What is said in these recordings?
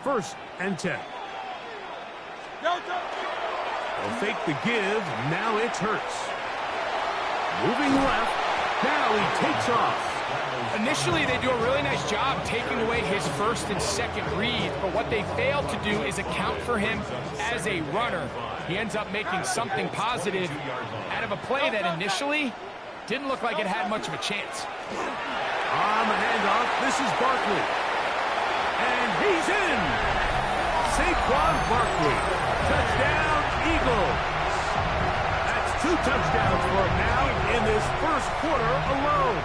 First and 10. They'll fake the give. Now it's Hurts. Moving left. Now he takes off. Initially, they do a really nice job taking away his first and second read, but what they fail to do is account for him as a runner. He ends up making something positive out of a play that initially didn't look like it had much of a chance. On the handoff, this is Barkley. And he's in! Saquon Barkley. Touchdown, Eagles. That's 2 touchdowns for him now in this first quarter alone.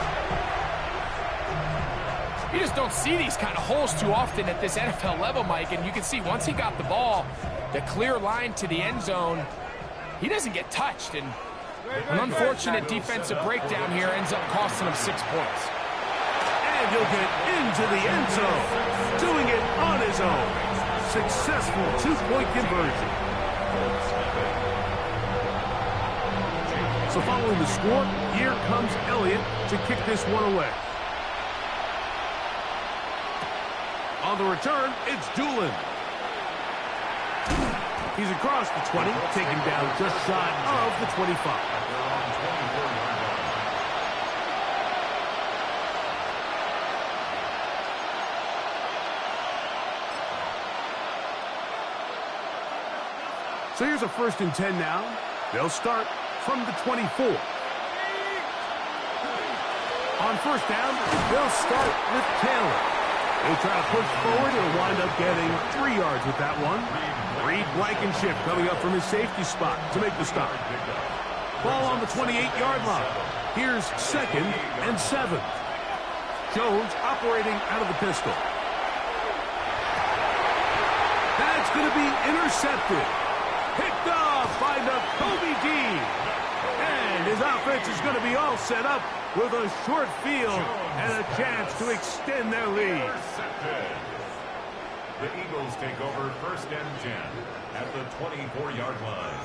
You just don't see these kind of holes too often at this NFL level, Mike, and you can see once he got the ball, the clear line to the end zone, he doesn't get touched, and an unfortunate defensive breakdown here ends up costing him 6 points. And he'll get into the end zone, doing it on his own. Successful 2-point conversion. So following the score, here comes Elliott to kick this one away. On the return, it's Doolin. He's across the 20, taken down just shy of the 25. So here's a first and 10 now. They'll start from the 24. On first down, they'll start with Taylor. They try to push forward. He'll wind up getting 3 yards with that one. Reed Blankenship coming up from his safety spot to make the stop. Ball on the 28-yard line. Here's 2nd and 7. Jones operating out of the pistol. That's going to be intercepted. Picked off by Nakobe Dean. And his offense is going to be all set up with a short field and a chance to extend their lead. The Eagles take over 1st and 10 at the 24-yard line.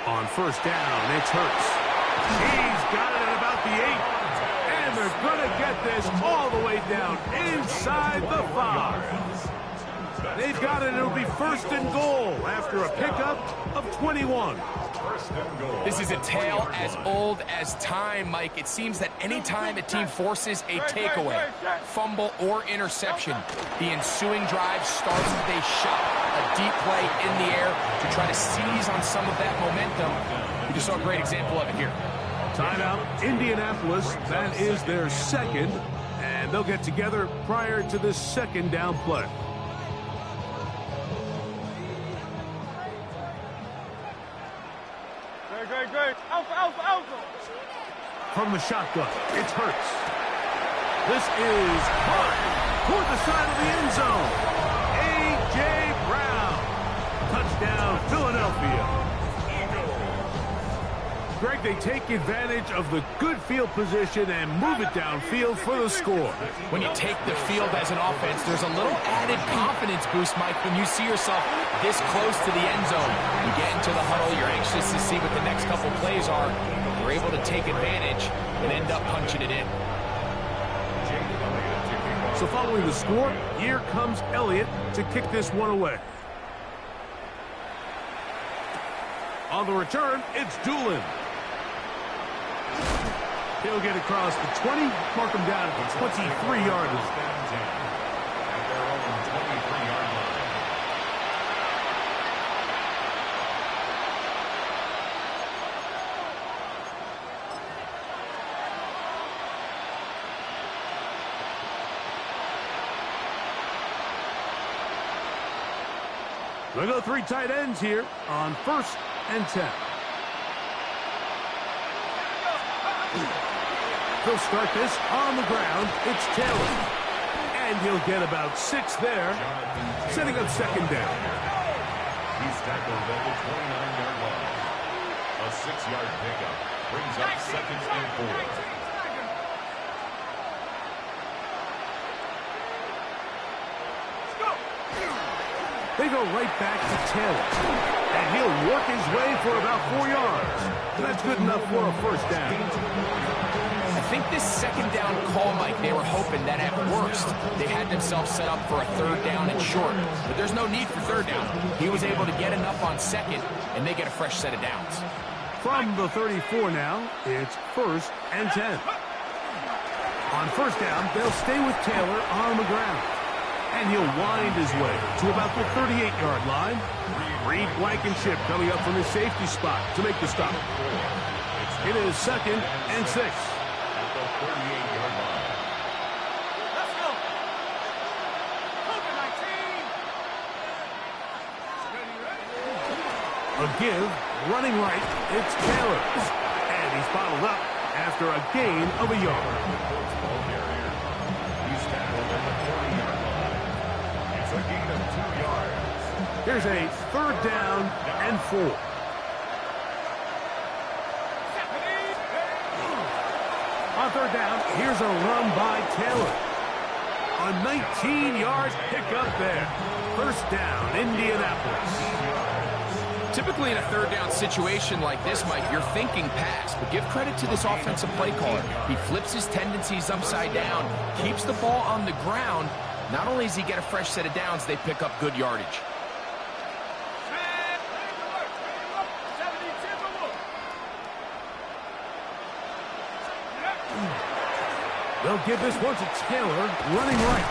On first down, it's Hurts. He's got it at about the 8. And they're going to get this all the way down inside the 5. They've got it. It'll be 1st and goal after a pickup of 21. This is a tale as old as time, Mike. It seems that any time a team forces a takeaway, fumble, or interception, the ensuing drive starts with a shot, a deep play in the air to try to seize on some of that momentum. We just saw a great example of it here. Timeout, Indianapolis. That is their second, and they'll get together prior to this 2nd down play. From the shotgun, it's Hurts. This is caught toward the side of the end zone. A.J. Brown. Touchdown, Philadelphia. Greg, they take advantage of the good field position and move it downfield for the score. When you take the field as an offense, there's a little added confidence boost, Mike, when you see yourself this close to the end zone. You get into the huddle, you're anxious to see what the next couple plays are. You're able to take advantage and end up punching it in. So following the score, here comes Elliott to kick this one away. On the return, it's Doolin. He'll get across the 20, mark him down at the 23-yard line. They'll go 3 tight ends here on 1st and 10. He'll start this on the ground. It's Taylor. And he'll get about 6 there, setting up 2nd down. He's tackled at the 29-yard line. A 6-yard pickup brings up 2nd and 4. They go right back to Taylor. And he'll work his way for about 4 yards. That's good enough for a first down. I think this second down call, Mike, they were hoping that at worst they had themselves set up for a third down and short. But there's no need for third down. He was able to get enough on second, and they get a fresh set of downs. From the 34 now, it's 1st and 10. On first down, they'll stay with Taylor on the ground. And he'll wind his way to about the 38-yard line. Reed Blankenship coming up from his safety spot to make the stop. It is 2nd and 6. At the 38-yard line. Let's go. A give, running right, it's Taylor. And he's bottled up after a gain of a yard. Ball carrier. He's tackled at the 40-yard line. It's a gain of 2 yards. Here's a 3rd down and 4. On 3rd down, here's a run by Taylor. A 19-yard pickup there. 1st down, Indianapolis. Typically in a third down situation like this, Mike, you're thinking pass, but give credit to this offensive play caller. He flips his tendencies upside down, keeps the ball on the ground. Not only does he get a fresh set of downs, they pick up good yardage. They'll give this one to Taylor, running right.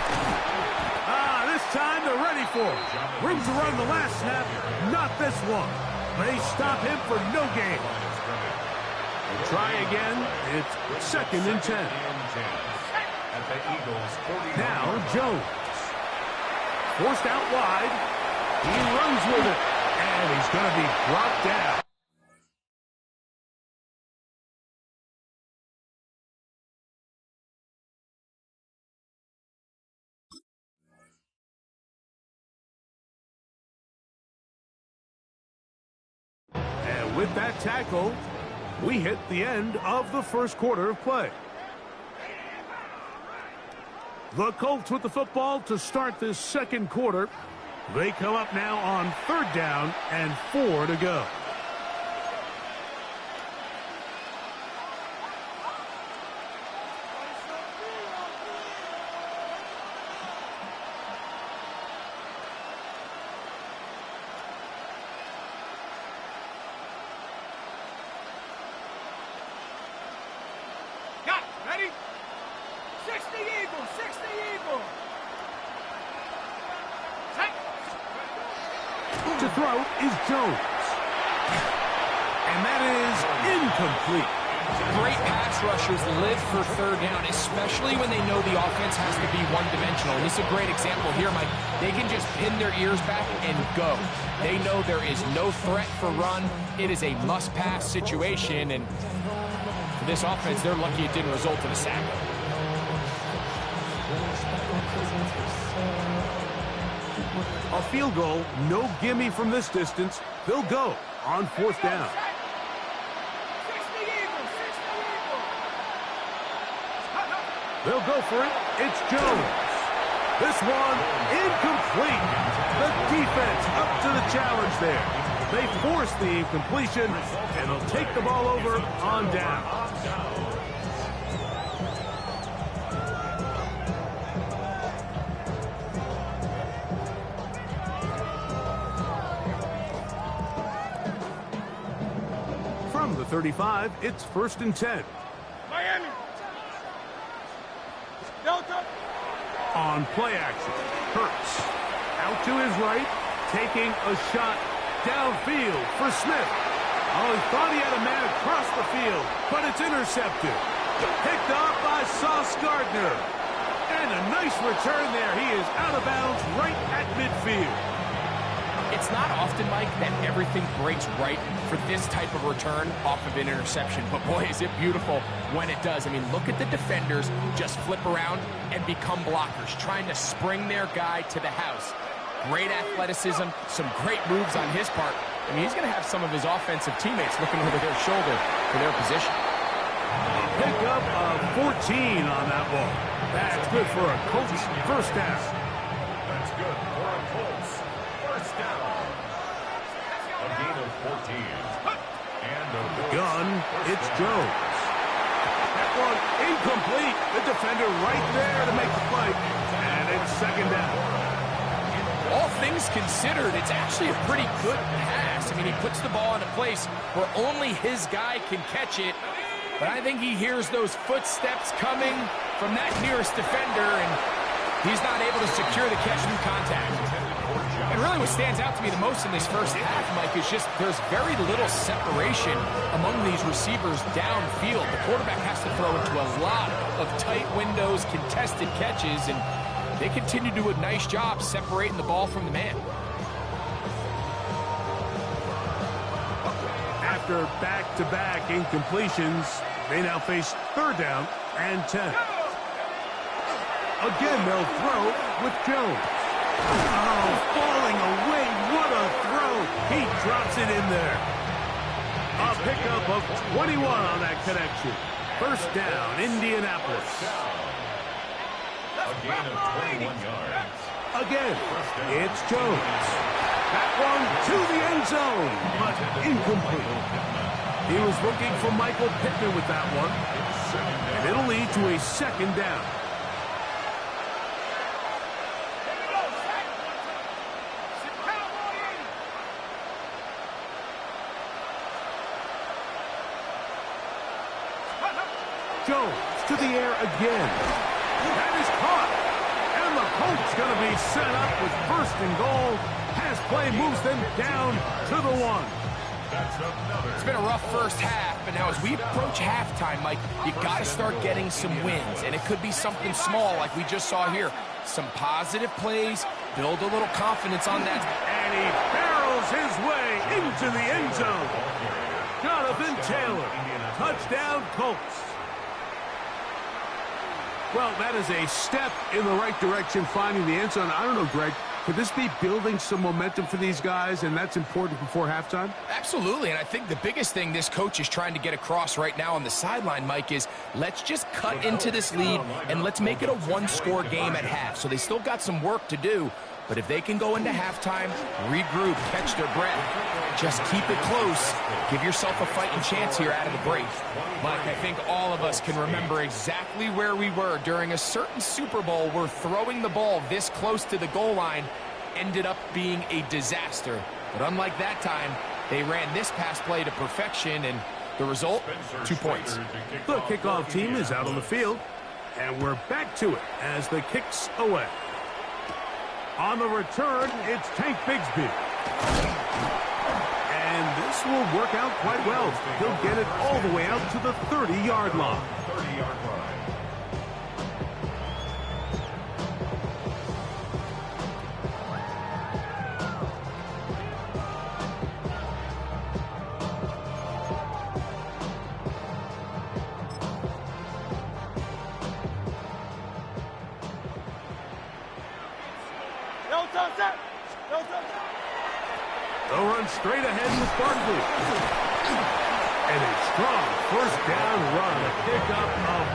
This time they're ready for it. Room to run the last snap, not this one. They stop him for no gain. Try again. It's 2nd and 10. At the Eagles' 40. Now Jones. Forced out wide. He runs with it. And he's going to be brought down. And with that tackle, we hit the end of the first quarter of play. The Colts with the football to start this second quarter. They come up now on 3rd down and 4 to go. Got it. Ready? 60 Eagles. 60 Eagles. Set. To throw is Jones. And that is incomplete. Great pass rushers live for third down, especially when they know the offense has to be one-dimensional. And this is a great example here, Mike. They can just pin their ears back and go. They know there is no threat for run. It is a must-pass situation, and for this offense, they're lucky it didn't result in a sack. A field goal, no gimme from this distance. They'll go on 4th down. 60 Eagles. 60 Eagles. They'll go for it. It's Jones. This one incomplete. The defense up to the challenge there. They force the incompletion, and they'll take the ball over on down. From the 35, it's 1st and 10. Miami. Delta. On play action, Hurts out to his right, taking a shot downfield for Smith. Oh, he thought he had a man across the field, but it's intercepted. Picked off by Sauce Gardner. And a nice return there. He is out of bounds right at midfield. It's not often, Mike, that everything breaks right for this type of return off of an interception. But boy, is it beautiful when it does. I mean, look at the defenders just flip around and become blockers, trying to spring their guy to the house. Great athleticism, some great moves on his part. I mean, he's going to have some of his offensive teammates looking over their shoulder for their position. Pick up of 14 on that ball. That's good for a Colts first down. That's good for a Colts first down. A And the Gun, it's Jones. That one incomplete. The defender right there to make the play. And it's second down. All things considered, it's actually a pretty good pass. I mean, he puts the ball in a place where only his guy can catch it. But I think he hears those footsteps coming from that nearest defender, and he's not able to secure the catch through contact. And really what stands out to me the most in this first half, Mike, is just there's very little separation among these receivers downfield. The quarterback has to throw into a lot of tight windows, contested catches, and they continue to do a nice job separating the ball from the man. After back-to-back incompletions, they now face third down and 10. Again, they'll throw with Jones. Oh, falling away. What a throw. He drops it in there. A pickup of 21 on that connection. First down, Indianapolis. a gain of 21 yards. Again, it's Jones. That one to the end zone, but incomplete. He was looking for Michael Pittman with that one. And it'll lead to a second down. Jones to the air again. That is caught. And the Colts going to be set up with first and goal. Pass play moves them down to the 1. It's been a rough first half, but now as we approach halftime, Mike, you got to start getting some wins. And it could be something small like we just saw here. Some positive plays, build a little confidence on that. And he barrels his way into the end zone. Jonathan Taylor, touchdown Colts. Well, that is a step in the right direction, finding the end zone. I don't know, Greg, could this be building some momentum for these guys, and that's important before halftime? Absolutely, and I think the biggest thing this coach is trying to get across right now on the sideline, Mike, is let's just cut into this lead, and let's make it a one-score game at half. So they still got some work to do, but if they can go into halftime, regroup, catch their breath, just keep it close, give yourself a fighting chance here out of the break. Mike, I think all of us can remember exactly where we were during a certain Super Bowl where throwing the ball this close to the goal line ended up being a disaster. But unlike that time, they ran this pass play to perfection, and the result, 2 points. The kickoff team is out on the field, and we're back to it as the kick's away. On the return, it's Tank Bigsby. And this will work out quite well. He'll get it all the way out to the 30-yard line. 30-yard line. They'll run straight ahead with Barkley. And a strong first down run. A pickup of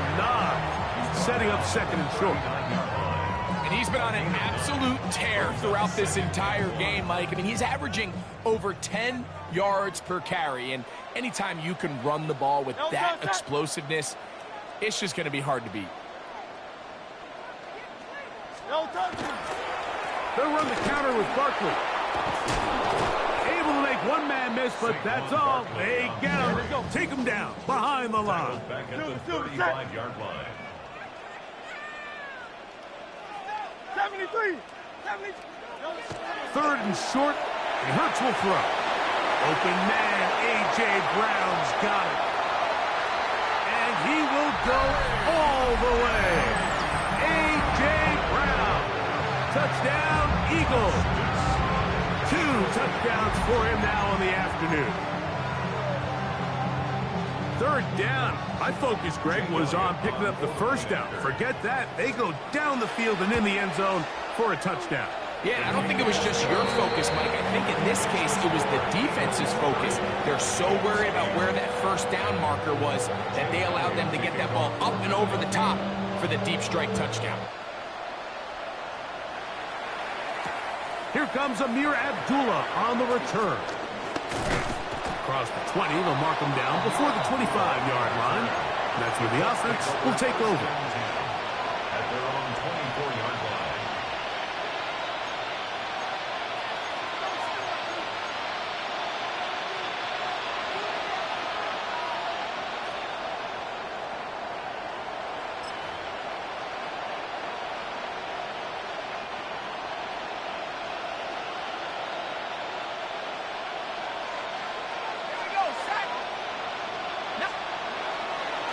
9. Setting up second and short. And he's been on an absolute tear throughout this entire game, Mike. I mean, he's averaging over 10 yards per carry. And anytime you can run the ball with that explosiveness, it's just going to be hard to beat. They'll run the counter with Barkley. Able to make one man miss, but that's all. They get him. Take him down behind the line. Back at the 35-yard line. 73. Third and short, and Hurts will throw. Open man, A.J. Brown's got it. And he will go all the way. A.J. Brown. Touchdown, Eagles. 2 touchdowns for him now in the afternoon. Third down. My focus, Greg, was on picking up the first down. Forget that. They go down the field and in the end zone for a touchdown. Yeah, and I don't think it was just your focus, Mike. I think in this case, it was the defense's focus. They're so worried about where that first down marker was that they allowed them to get that ball up and over the top for the deep strike touchdown. Here comes Amir Abdullah on the return. across the 20. They'll mark him down before the 25-yard line. That's where the offense will take over. At their own 24-yard line.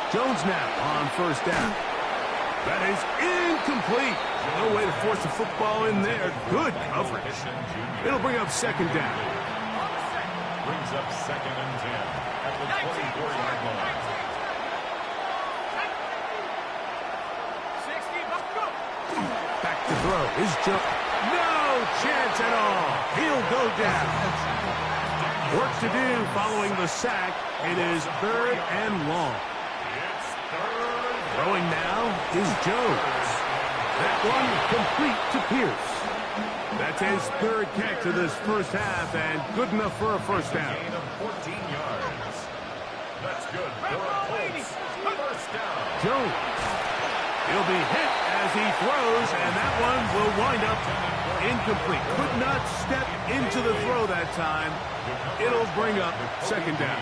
Jones now on first down. That is incomplete. No way to force the football in there. Good coverage. It'll bring up second down. Brings up 2nd and 10 at the 24-yard line. 60, Back to throw. His jump. No chance at all. He'll go down. Work to do following the sack. It is 3rd and long. Throwing now is Jones. That one complete to Pierce. That's his 3rd catch of this first half, and good enough for a first down. Gain of 14 yards. That's good for a Colts first down. Jones. He'll be hit as he throws, and that one will wind up incomplete. Could not step into the throw that time. It'll bring up second down.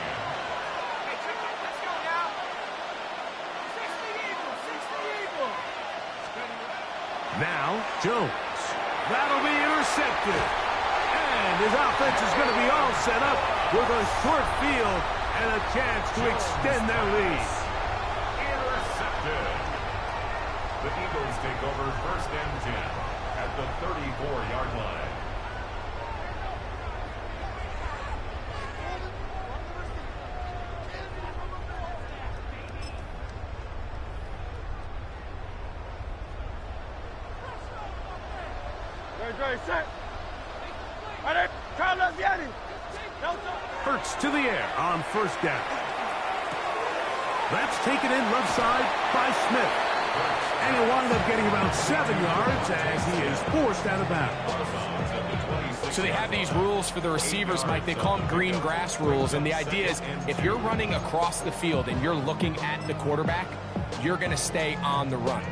Now, Jones. That'll be intercepted. And his offense is going to be all set up with a short field and a chance to extend their lead. Intercepted. The Eagles take over 1st and 10 at the 34-yard line. Hurts to the air on first down. That's taken in left side by Smith. And he'll wind up getting about 7 yards as he is forced out of bounds. So they have these rules for the receivers, Mike. They call them green grass rules. And the idea is if you're running across the field and you're looking at the quarterback, you're going to stay on the run.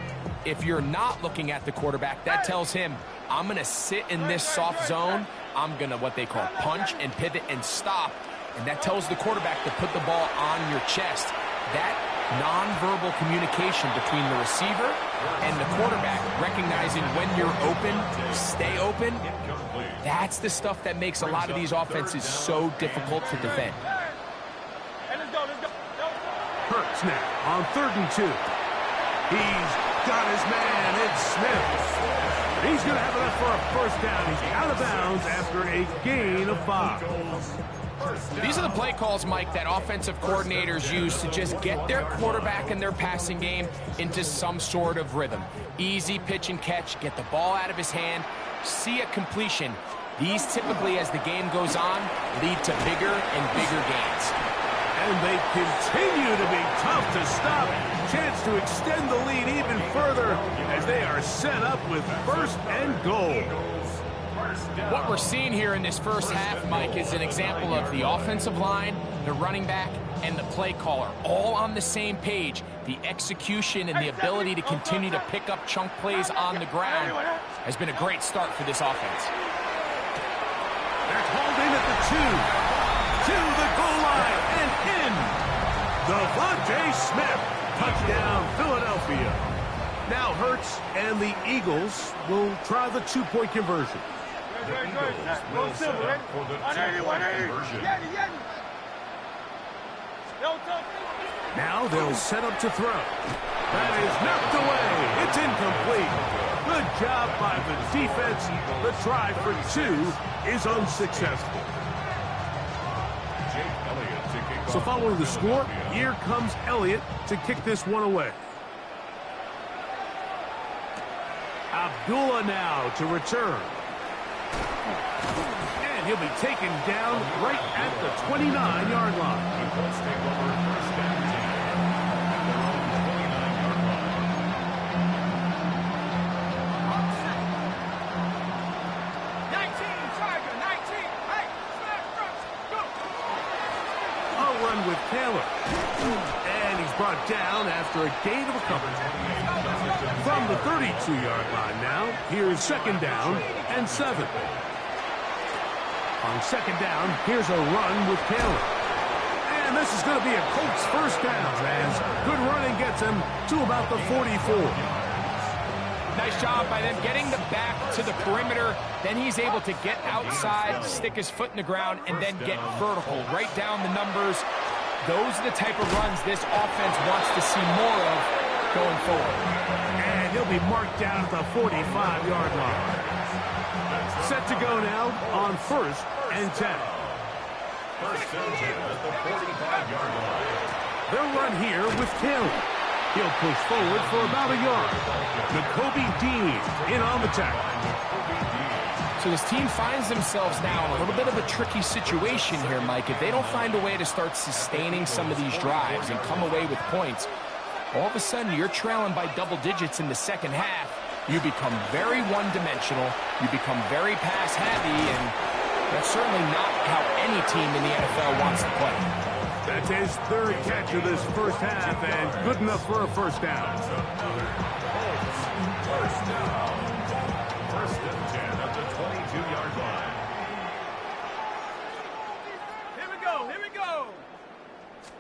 If you're not looking at the quarterback, that tells him, I'm going to sit in this soft zone. I'm going to what they call punch and pivot and stop. And that tells the quarterback to put the ball on your chest. That nonverbal communication between the receiver and the quarterback, recognizing when you're open, stay open, that's the stuff that makes a lot of these offenses so difficult to defend. Hurts now on 3rd and 2. He's got his man. It's Smith. He's going to have enough for a first down. He's out of bounds after a gain of 5. These are the play calls, Mike, that offensive coordinators use to just get their quarterback and their passing game into some sort of rhythm. Easy pitch and catch, get the ball out of his hand, see a completion. These typically, as the game goes on, lead to bigger and bigger gains. And they continue to be tough to stop. Chance to extend the lead even further as they are set up with 1st and goal. What we're seeing here in this first half, Mike, is an example of the offensive line, the running back, and the play caller all on the same page. The execution and the ability to continue to pick up chunk plays on the ground has been a great start for this offense. They're called in at the 2. To the goal line and in. Devontae Smith. Touchdown, Philadelphia. Now Hurts and the Eagles will try the 2-point conversion. The Eagles will set up for the 2-point conversion. Now they'll set up to throw. That is knocked away. It's incomplete. Good job by the defense. The try for 2 is unsuccessful. So following the score, here comes Elliott to kick this one away. Abdullah now to return. And he'll be taken down right at the 29-yard line. Let's take over 1st and 10 at their own 29-yard line. 19, Tiger, 19. Hey, snap, rush, go. Taylor. And he's brought down after a gain of a couple. From the 32-yard line now, here's second down and 7. On second down, here's a run with Taylor. And this is going to be a Colts first down as good running gets him to about the 44. Nice job by them getting the back to the perimeter. Then he's able to get outside, stick his foot in the ground, and then get vertical. Right down the numbers. Those are the type of runs this offense wants to see more of going forward. And he'll be marked down at the 45-yard line. Set to go now on first and 10. First and 10 at the 45-yard line. They'll run here with Taylor. He'll push forward for about a yard. Nakobe Dean in on the tackle. So this team finds themselves now in a little bit of a tricky situation here, Mike. If they don't find a way to start sustaining some of these drives and come away with points, all of a sudden you're trailing by double digits in the second half. You become very one-dimensional. You become very pass-heavy, and that's certainly not how any team in the NFL wants to play. That's his third catch of this first half, and good enough for a first down. First down. First and 10 at the 22-yard line. Here we go, here we go.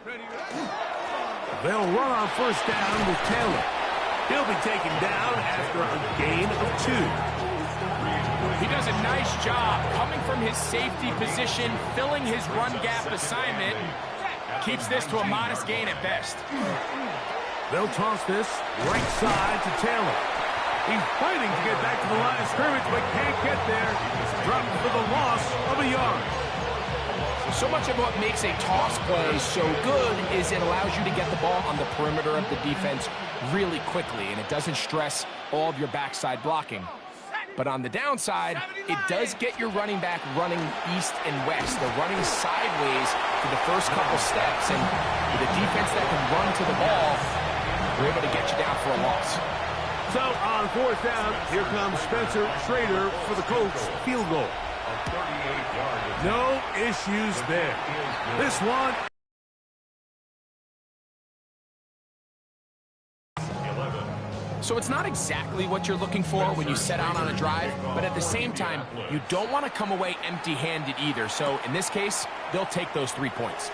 Ready? They'll run on first down with Taylor. He'll be taken down after a gain of 2. He does a nice job coming from his safety position, filling his run gap assignment. Keeps this to a modest gain at best. They'll toss this right side to Taylor. He's fighting to get back to the line of scrimmage, but can't get there. Dropped for the loss of a yard. So much of what makes a toss play so good is it allows you to get the ball on the perimeter of the defense really quickly, and it doesn't stress all of your backside blocking. But on the downside, it does get your running back running east and west. They're running sideways for the first couple steps, and with a defense that can run to the ball, we're able to get you down for a loss. So on fourth down, here comes Spencer Schrader for the Colts field goal. No issues there. This one. So it's not exactly what you're looking for when you set out on a drive, but at the same time, you don't want to come away empty-handed either. So in this case, they'll take those 3 points.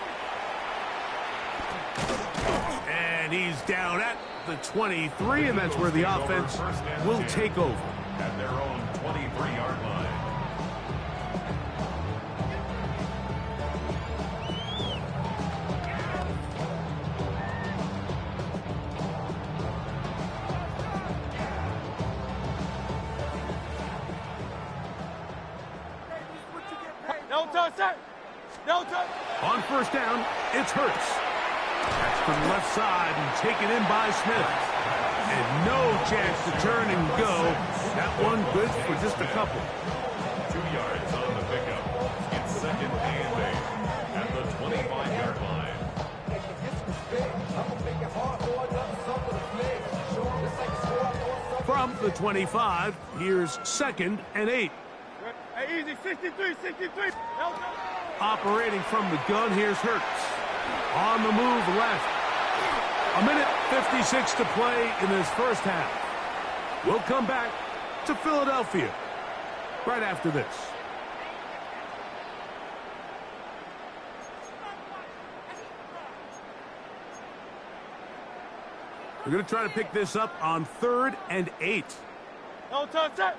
And he's down at the 23, and that's where the offense will take over. At their own 23-yard line. No touch, sir. No touch. On first down, it's Hurts. That's to the left side and taken in by Smith. And no chance to turn and go. That one good for just a couple. 2 yards on the pickup. It's second and 8 at the 25-yard line. From the 25, here's second and 8. Hey, easy, 63, 63. No touch. Operating from the gun, here's Hurts. On the move left. A minute 56 to play in this first half. We'll come back to Philadelphia right after this. We're going to try to pick this up on 3rd and 8. No touch, sir.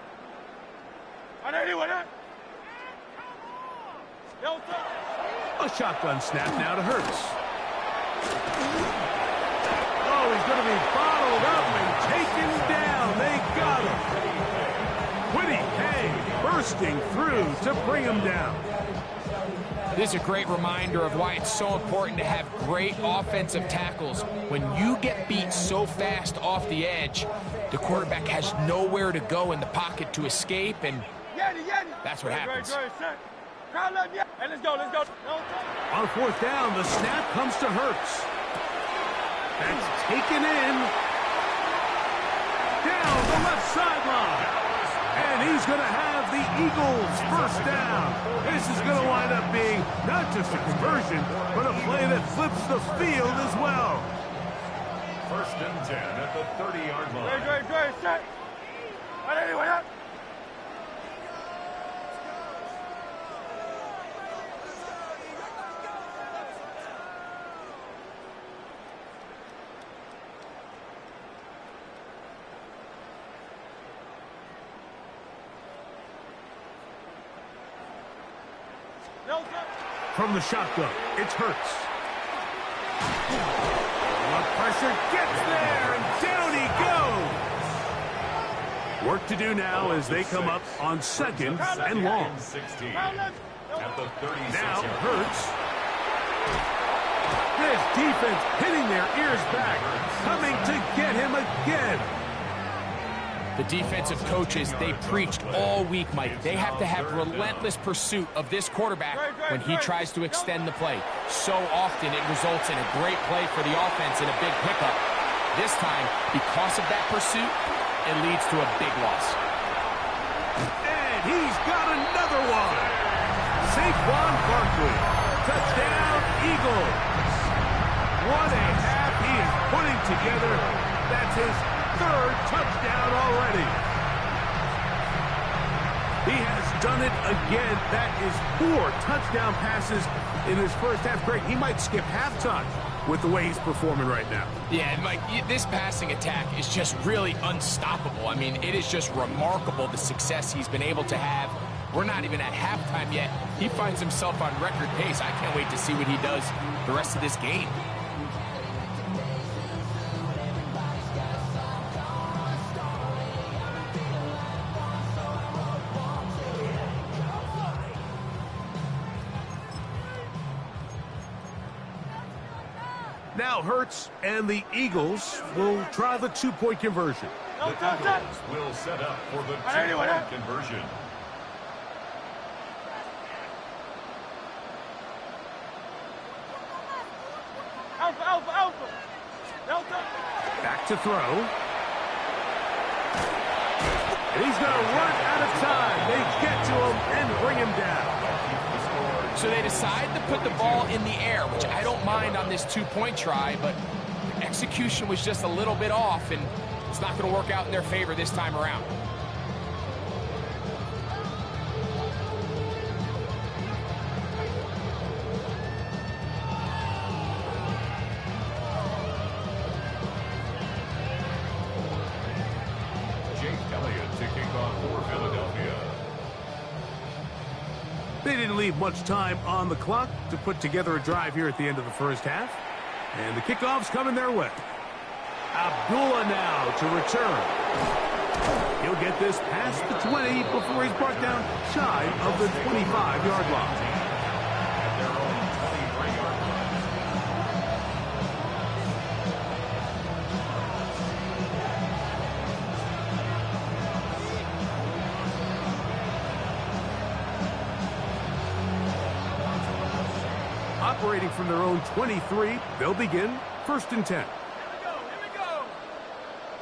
On anyone, eh? No touch. A shotgun snap now to Hurts. Oh, he's going to be bottled up and taken down. They got him. Whitty Hay bursting through to bring him down. This is a great reminder of why it's so important to have great offensive tackles. When you get beat so fast off the edge, the quarterback has nowhere to go in the pocket to escape, and that's what happens. Hey, let's go, let's go. No touch. On 4th down, the snap comes to Hurts. That's taken in. Down the left sideline. And he's going to have the Eagles first down. This is going to wind up being not just a conversion, but a play that flips the field as well. First and 10 at the 30-yard line. Great, set. Wait up. From the shotgun, it's Hurts. The pressure gets there, and down he goes. Work to do now as they come up on second and long. 16 at the 36 Now yard Hurts. This defense hitting their ears back, coming to get him again. The defensive coaches, they preached all week, Mike. They have to have relentless pursuit of this quarterback when he tries to extend the play. So often it results in a great play for the offense and a big pickup. This time, because of that pursuit, it leads to a big loss. And he's got another one. Saquon Barkley. Touchdown, Eagles. What a half he is putting together. That's his third touchdown already. He has done it again. That is 4 touchdown passes in his first half. Greg, he might skip halftime with the way he's performing right now. Yeah, and Mike, this passing attack is just really unstoppable. I mean, it is just remarkable the success he's been able to have. We're not even at halftime yet. He finds himself on record pace. I can't wait to see what he does the rest of this game. Now Hurts and the Eagles will try the 2-point conversion. The Eagles will set up for the 2-point conversion. Alpha. Delta. Back to throw. And he's going to run out of time. They get to him and bring him down. So they decide to put the ball in the air, which I don't mind on this 2-point try, but execution was just a little bit off, and it's not going to work out in their favor this time around. Jake Elliott to kick off for Philadelphia. They didn't leave much time on the clock to put together a drive here at the end of the first half. And the kickoff's coming their way. Abdullah now to return. He'll get this past the 20 before he's brought down shy of the 25-yard line. At their own 23-yard line. Operating from their own 23, they'll begin first and 10. Here we go.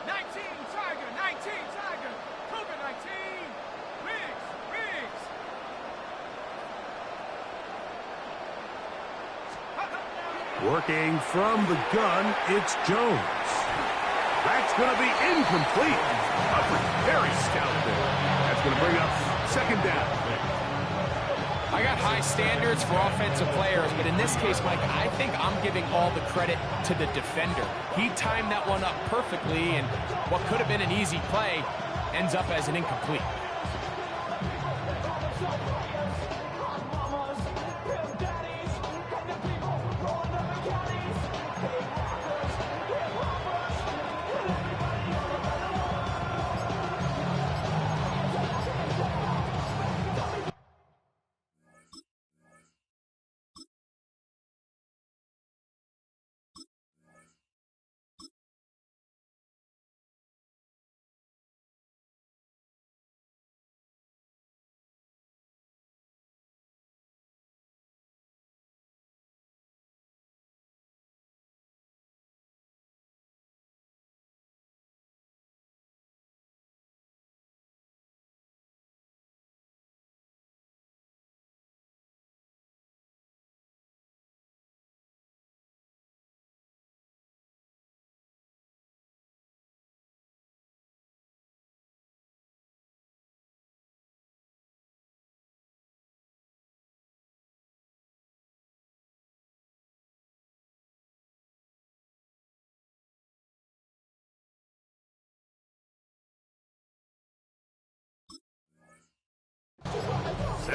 19 Tiger. Cougar 19. Riggs. Working from the gun, it's Jones. That's going to be incomplete. Very stout there. That's going to bring up second down. I got high standards for offensive players, but in this case, Mike, I think I'm giving all the credit to the defender. He timed that one up perfectly, and what could have been an easy play ends up as an incomplete.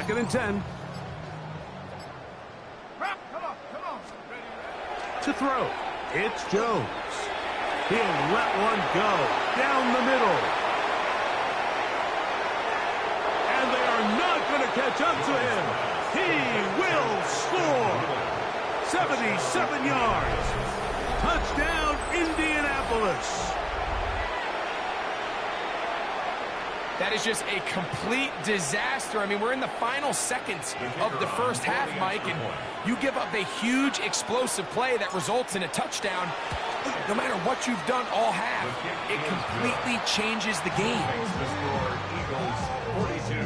2nd and 10. Come on. To throw, it's Jones. He'll let one go down the middle. And they are not going to catch up to him. He will score. 77 yards. Touchdown, Indianapolis. That is just a complete disaster. I mean, we're in the final seconds of the first half, Mike, and you give up a huge explosive play that results in a touchdown. No matter what you've done all half, it completely changes the game. The score, Eagles 42,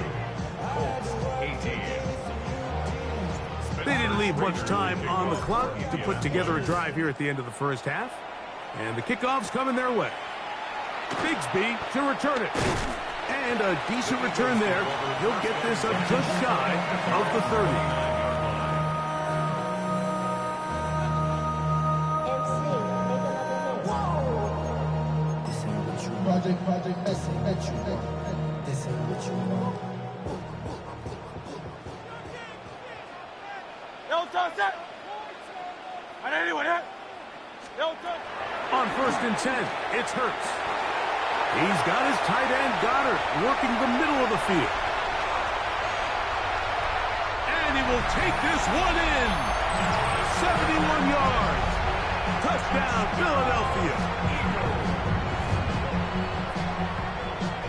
Colts 18. They didn't leave much time on the clock to put together a drive here at the end of the first half. And the kickoff's coming their way. Bigsby to return it. And a decent return there. He'll get this up just shy of the 30. Project Messi, this ain't what you want. On 1st and 10, it's Hurts. He's got his tight end Goddard working the middle of the field. And he will take this one in. 71 yards. Touchdown, Philadelphia.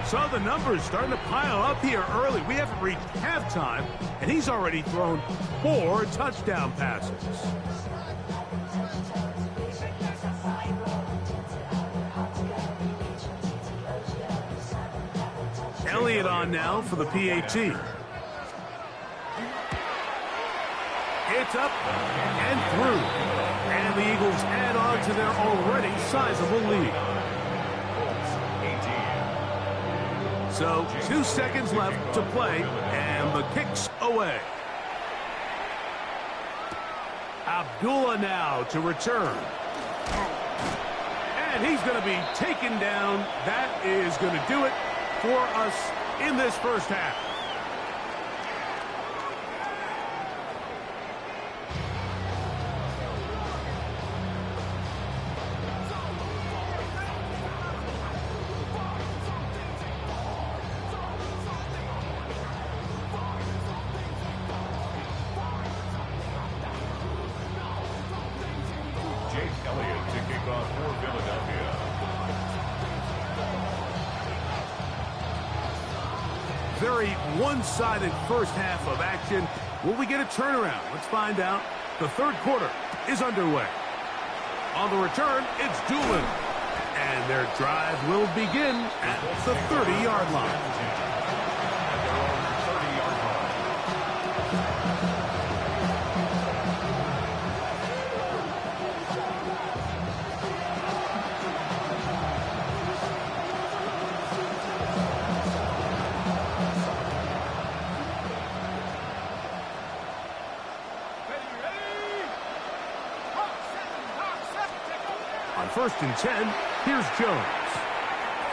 So the numbers starting to pile up here early. We haven't reached halftime, and he's already thrown 4 touchdown passes. Elliott on now for the PAT. It's up and through. And the Eagles add on to their already sizable lead. So 2 seconds left to play, and the kick's away. Abdullah now to return. And he's going to be taken down. That is going to do it for us in this first half. Jake Elliott to kick off for Philadelphia. Very one-sided first half of action. Will we get a turnaround? Let's find out. The third quarter is underway. On the return, it's Doolin. And their drive will begin at the 30-yard line. On 1st and 10, here's Jones.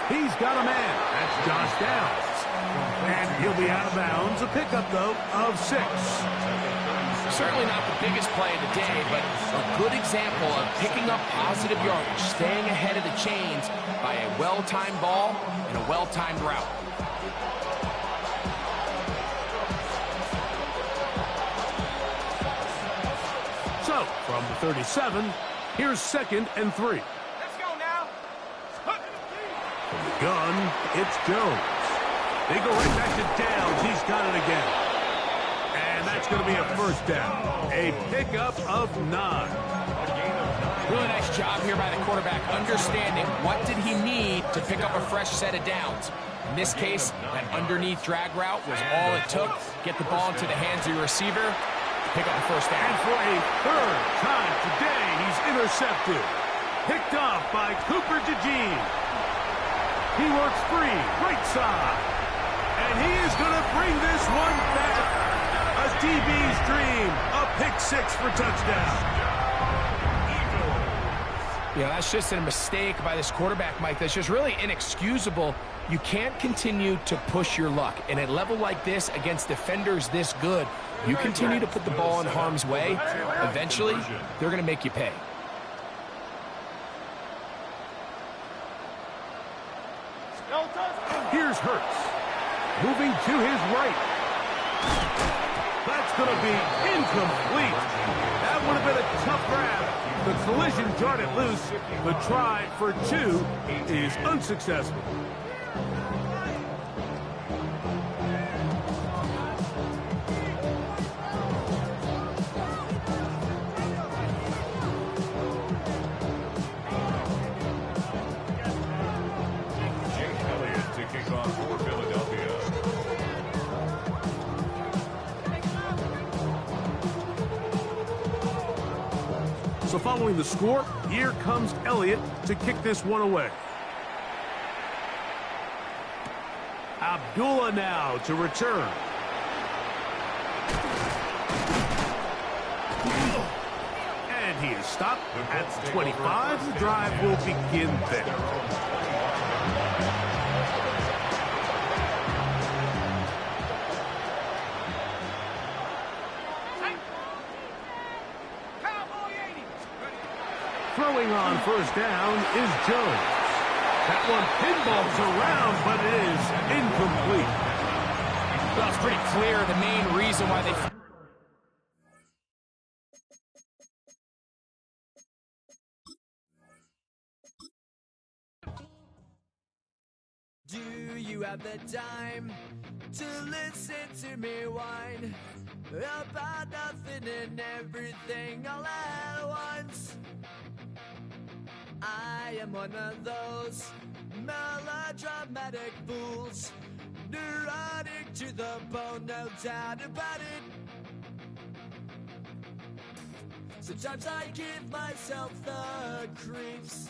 He's got a man. That's Josh Downs. And he'll be out of bounds. A pickup, though, of 6. Certainly not the biggest play of the day, but a good example of picking up positive yardage, staying ahead of the chains by a well-timed ball and a well-timed route. So, from the 37, here's 2nd and 3. Let's go now. From the gun, it's Jones. They go right back to Downs. He's got it again. And that's going to be a first down. A pickup of 9. Really nice job here by the quarterback, understanding what did he need to pick up a fresh set of downs. In this case, that underneath drag route was all it took. Get the ball into the hands of your receiver, pick up the first down. And for a third time today, he's intercepted. Picked off by Cooper DeJean. He works free, right side. And he is going to bring this one back. A DB's dream. A pick 6 for touchdown. Yeah, that's just a mistake by this quarterback, Mike. That's just really inexcusable. You can't continue to push your luck. And at a level like this, against defenders this good, you continue to put the ball in harm's way, eventually, they're going to make you pay. Here's Hurts. Moving to his right. That's going to be incomplete. That would have been a tough grab. The collision jarred it loose. The try for 2 is unsuccessful. So following the score, here comes Elliott to kick this one away. Abdullah now to return. And he is stopped at 25. The drive will begin there. Throwing on first down is Jones. That one pinballs around, but it is incomplete. Well, it's pretty clear the main reason why they... Do you have the time to listen to me whine about nothing and everything all at once? I am one of those melodramatic fools, neurotic to the bone, no doubt about it. Sometimes I give myself the creeps.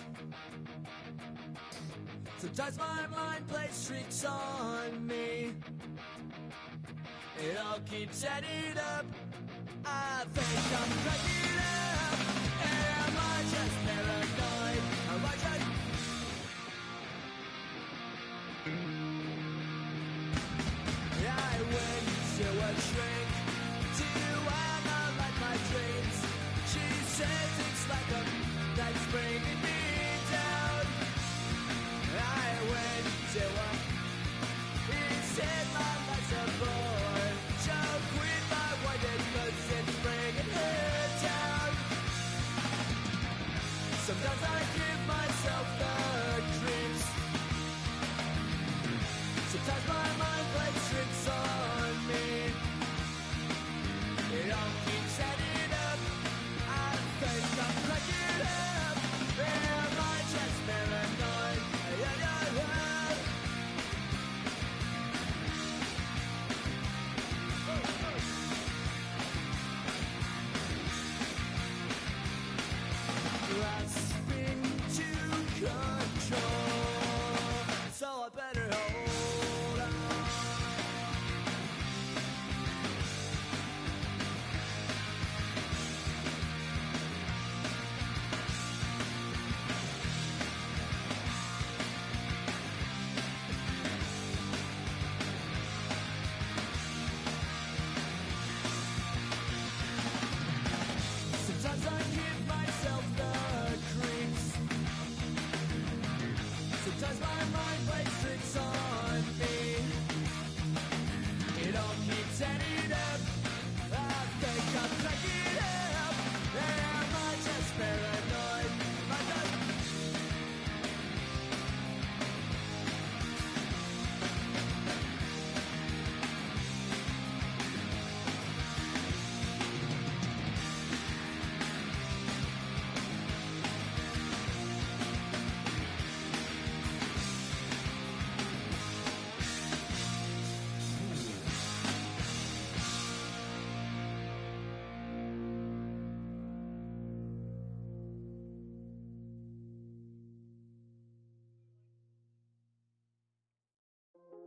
Sometimes my mind plays tricks on me. It all keeps adding up. I think I'm cracking up. Am I just paranoid? Am I just... I went to a shrink to analyze my dreams. She says it's like a that's bringing me down. I went to a... He said my life's a bore. Joke with my wife because it's bringing her down. Sometimes I give myself the creeps. Sometimes my mind plays tricks on me. It all keeps adding up. I think I'm cracking up. Am I just paranoid? Yeah, yeah, yeah. Grasping to control, so I better hold on. Sometimes I give myself the creeps. Sometimes my mind plays tricks on me. It all keeps adding up. I think I'm cracking up. Am I just paranoid? Am I just...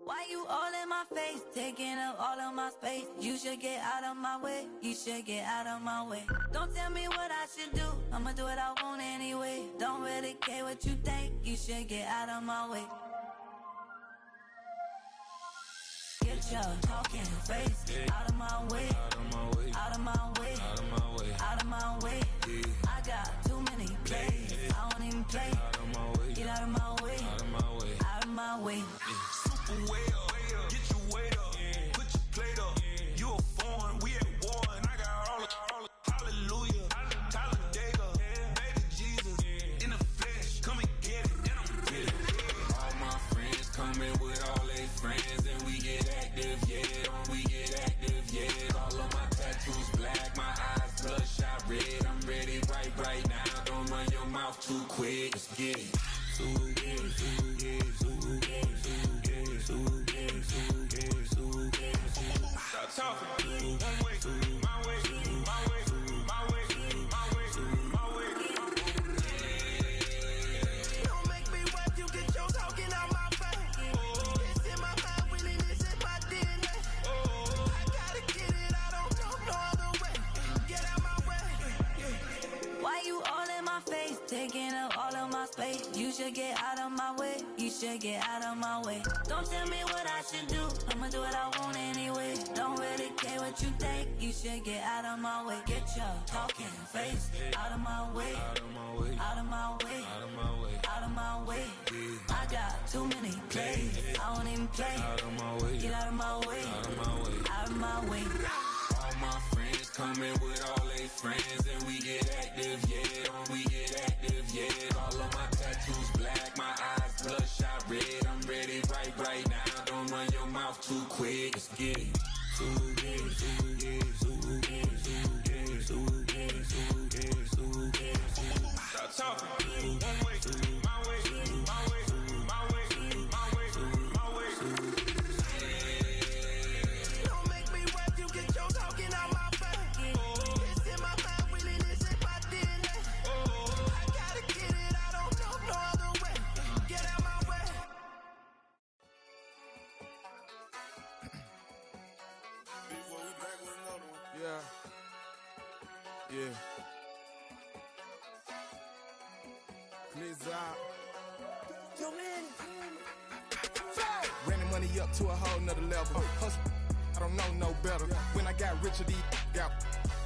Why you all in my face, taking up all of my space? You should get out of my way, you should get out of my way. Don't tell me what I should do, I'ma do what I want anyway. Don't really care what you think, you should get out of my way. Get your talking face out of my way. Out of my way. Out of my way. Out of my way. Out of my way. I got too many plays. I don't even play. Out of my way. Get out of my way. Out of my way. Out of my way. Super way up. Get your weight up. Put your plate up. You a foreign. We at war. And I got all hallelujah. Talladega. Baby Jesus. In the flesh. Come and get it. And I'm with it. All my friends coming with all their friends. And we get active, yeah. We get active, yeah. All of my tattoos black. My eyes bloodshot red. I'm ready right now. Don't run your mouth too quick. Let's get it. Stop talking. One way, my way, my way, my way, my way, my way. Don't make me wipe you, get your talking out my face. It's in my mind, really, this is my DNA. I gotta get it, I don't know no other way. Get out my way. Why you all in my face, taking up all of my space? You should get out of my way. You should get out of my way. Don't tell me what I should do. I'ma do what I want anyway. Don't really care what you think. You should get out of my way. Get your talking face out of my way. Out of my way. Out of my way. Out of my way. Out of my way. I got too many plays. I don't even play. Out of my way. Get out of my way. Out of my way. Out of my way. All my friends coming with all their friends. And we get active, yeah. We get active, yeah. All of my tattoos black. My eyes bloodshot red. I'm ready right now. Don't run your mouth too quick. Let's get it. Stop talking. One way, my way, my way, my way, my way, my way. Don't make me wipe you, get your talking out my face. It's in my mind, really, this is my DNA. I gotta get it, I don't know no other way. Get out my way. Yeah. Yeah. Blizzard. Running money up to a whole nother level. Hustle, I don't know no better. When I got richer, these got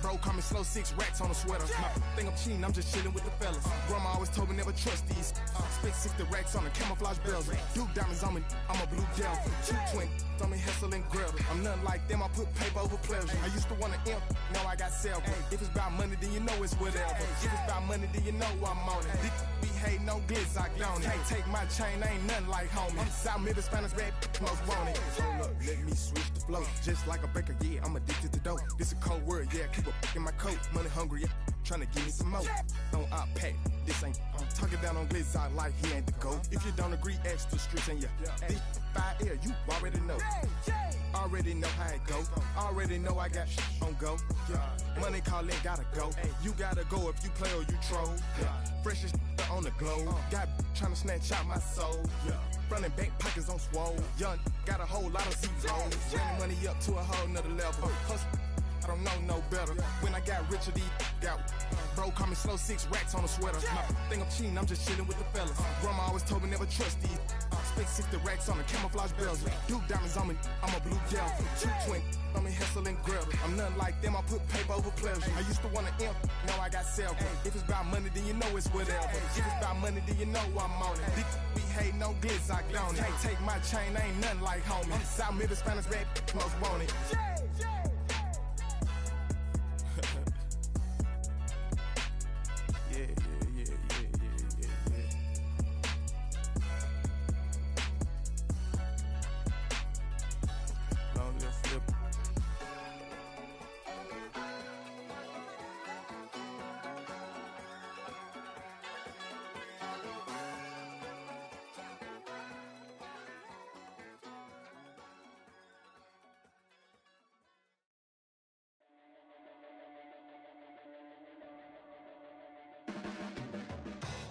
bro, call me slow, 6 racks on a sweater. My think I'm cheating, I'm just chilling with the fellas. Grandma always told me never trust these. Spent 60 racks on the camouflage bells. Duke diamonds on me, I'm a blue devil. 220 on me, Hessel and Gretel. I'm nothing like them, I put paper over pleasure. I used to want to imp, now I got self. If it's about money, then you know it's whatever. If it's about money, then you know I'm on it. Be hating on glitz, I don't it. Can't take my chain, I ain't nothing like homie. South Middle Spanish red, most want it. Hold up, let me switch the flow. Just like a baker, yeah, I'm addicted to dope. This a cold word, yeah, keep a in my coat. Money hungry, yeah, tryna give me some more. Don't I pack, this ain't. I'm talking down on glitz, I like he ain't the goat. If you don't agree, ask the streets and yeah. This 5 air, you already know. Already know how it go. Already know I got on go. Money calling, gotta go. You gotta go if you play or you troll. Freshest on the glow. Got tryna snatch out my soul. Running back pockets on swole. Young, got a whole lot of zeros. Running money up to a whole nother level. Hustle, I don't know no better. When I got richer, these got bro, call me slow, 6 racks on a sweater. My think I'm cheating, I'm just chilling with the fellas. Grandma always told me never trust these. Spent 60 racks on the camouflage bells. Duke diamonds on me, I'm a blue devil. 220 on me, Hessel and Gretel. I'm nothing like them, I put paper over pleasure. I used to want to imp, now I got self. If it's about money, then you know it's whatever. If it's about money, then you know I'm on it. Be hating no glitz, I don't it. Can't take my chain, I ain't nothing like homie. South Middle Spanish red, most want it.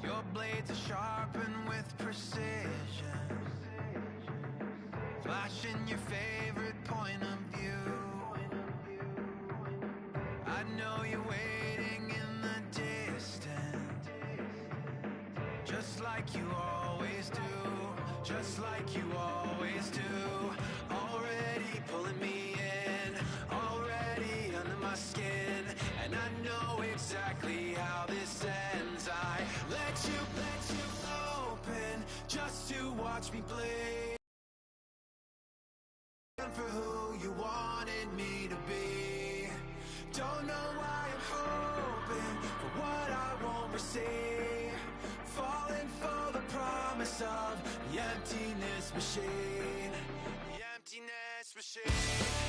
Your blades are sharpened with precision, flashing your favorite point of view. I know you're waiting in the distance, just like you always do, just like you always do. Already pulling me in, already under my skin, and I know exactly how this ends. I let you open just to watch me bleed. For who you wanted me to be. Don't know why I'm hoping for what I won't receive. Falling for the promise of the emptiness machine. The emptiness machine.